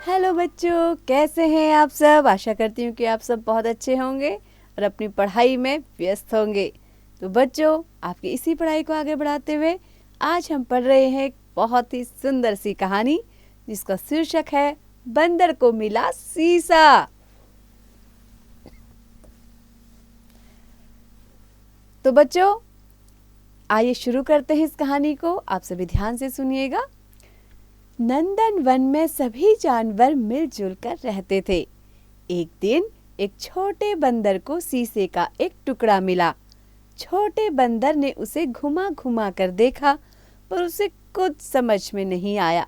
Hello बच्चों, कैसे हैं आप सब। आशा करती हूँ कि आप सब बहुत अच्छे होंगे और अपनी पढ़ाई में व्यस्त होंगे। तो बच्चों, आपकी इसी पढ़ाई को आगे बढ़ाते हुए आज हम पढ़ रहे हैं एक बहुत ही सुंदर सी कहानी जिसका शीर्षक है बंदर को मिला सीसा। तो बच्चों, आइए शुरू करते हैं इस कहानी को। आप सभी ध्यान से सुनिएगा। नंदन वन में सभी जानवर मिलजुल कर रहते थे। एक दिन एक छोटे बंदर को शीशे का एक टुकड़ा मिला। छोटे बंदर ने उसे घुमा घुमा कर देखा, पर उसे कुछ समझ में नहीं आया।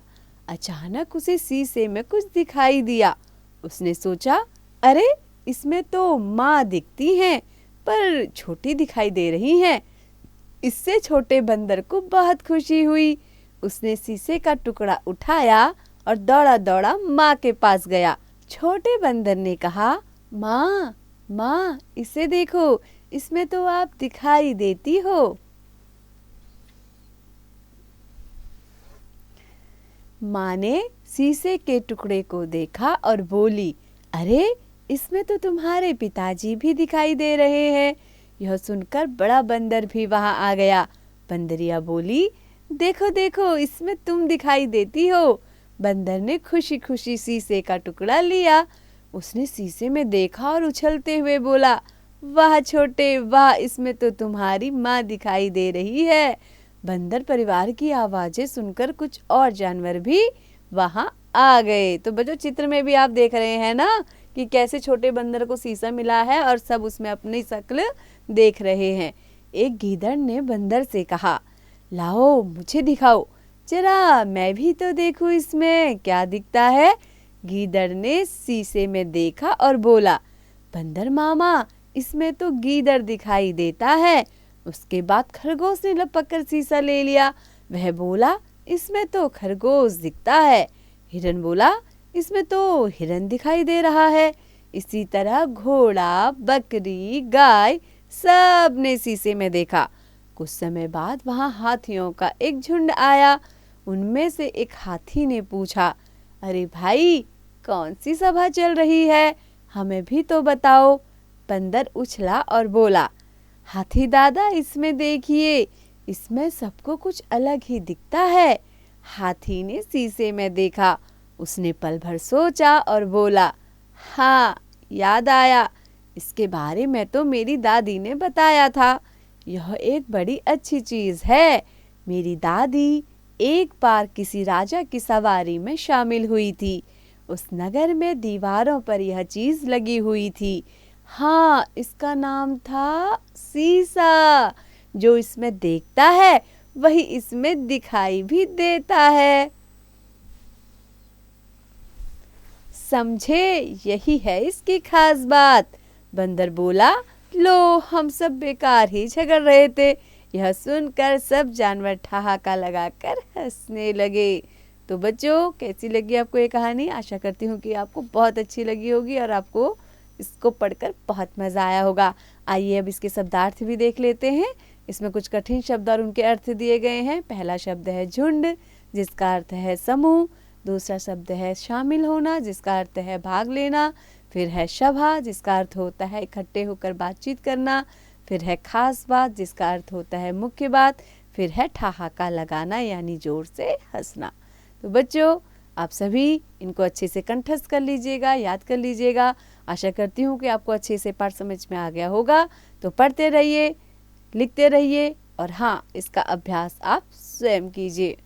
अचानक उसे शीशे में कुछ दिखाई दिया। उसने सोचा, अरे इसमें तो माँ दिखती हैं, पर छोटी दिखाई दे रही हैं। इससे छोटे बंदर को बहुत खुशी हुई। उसने शीशे का टुकड़ा उठाया और दौड़ा दौड़ा माँ के पास गया। छोटे बंदर ने कहा, माँ माँ, इसे देखो, इसमें तो आप दिखाई देती हो। माँ ने शीशे के टुकड़े को देखा और बोली, अरे इसमें तो तुम्हारे पिताजी भी दिखाई दे रहे हैं। यह सुनकर बड़ा बंदर भी वहां आ गया। बंदरिया बोली, देखो देखो, इसमें तुम दिखाई देती हो। बंदर ने खुशी खुशी शीशे का टुकड़ा लिया। उसने शीशे में देखा और उछलते हुए बोला, वाह छोटे वाह, इसमें तो तुम्हारी माँ दिखाई दे रही है। बंदर परिवार की आवाजें सुनकर कुछ और जानवर भी वहां आ गए। तो बच्चों, चित्र में भी आप देख रहे हैं ना कि कैसे छोटे बंदर को शीशा मिला है और सब उसमें अपनी शक्ल देख रहे हैं। एक गीदड़ ने बंदर से कहा, लाओ मुझे दिखाओ, जरा मैं भी तो देखूं इसमें क्या दिखता है। गीदड़ ने शीशे में देखा और बोला, बंदर मामा, इसमें तो गीदड़ दिखाई देता है। उसके बाद खरगोश ने लपक कर शीशा ले लिया। वह बोला, इसमें तो खरगोश दिखता है। हिरन बोला, इसमें तो हिरन दिखाई दे रहा है। इसी तरह घोड़ा, बकरी, गाय सब ने शीशे में देखा। कुछ समय बाद वहां हाथियों का एक झुंड आया। उनमें से एक हाथी ने पूछा, अरे भाई, कौन सी सभा चल रही है, हमें भी तो बताओ। बंदर उछला और बोला, हाथी दादा, इसमें देखिए, इसमें सबको कुछ अलग ही दिखता है। हाथी ने शीशे में देखा। उसने पल भर सोचा और बोला, हाँ, याद आया, इसके बारे में तो मेरी दादी ने बताया था। यह एक बड़ी अच्छी चीज है। मेरी दादी एक बार किसी राजा की सवारी में शामिल हुई थी। उस नगर में दीवारों पर यह चीज लगी हुई थी। हाँ, इसका नाम था शीशा। जो इसमें देखता है वही इसमें दिखाई भी देता है। समझे, यही है इसकी खास बात। बंदर बोला, लो, हम सब बेकार ही झगड़ रहे थे। यह सुनकर सब जानवर ठहाका लगाकर हंसने लगे। तो बच्चों, कैसी लगी आपको ये कहानी। आशा करती हूँ कि आपको बहुत अच्छी लगी होगी और आपको इसको पढ़कर बहुत मज़ा आया होगा। आइए अब इसके शब्दार्थ भी देख लेते हैं। इसमें कुछ कठिन शब्द और उनके अर्थ दिए गए हैं। पहला शब्द है झुंड, जिसका अर्थ है समूह। दूसरा शब्द है शामिल होना, जिसका अर्थ है भाग लेना। फिर है सभा, जिसका अर्थ होता है इकट्ठे होकर बातचीत करना। फिर है खास बात, जिसका अर्थ होता है मुख्य बात। फिर है ठहाका लगाना, यानी जोर से हंसना। तो बच्चों, आप सभी इनको अच्छे से कंठस्थ कर लीजिएगा, याद कर लीजिएगा। आशा करती हूँ कि आपको अच्छे से पाठ समझ में आ गया होगा। तो पढ़ते रहिए, लिखते रहिए और हाँ, इसका अभ्यास आप स्वयं कीजिए।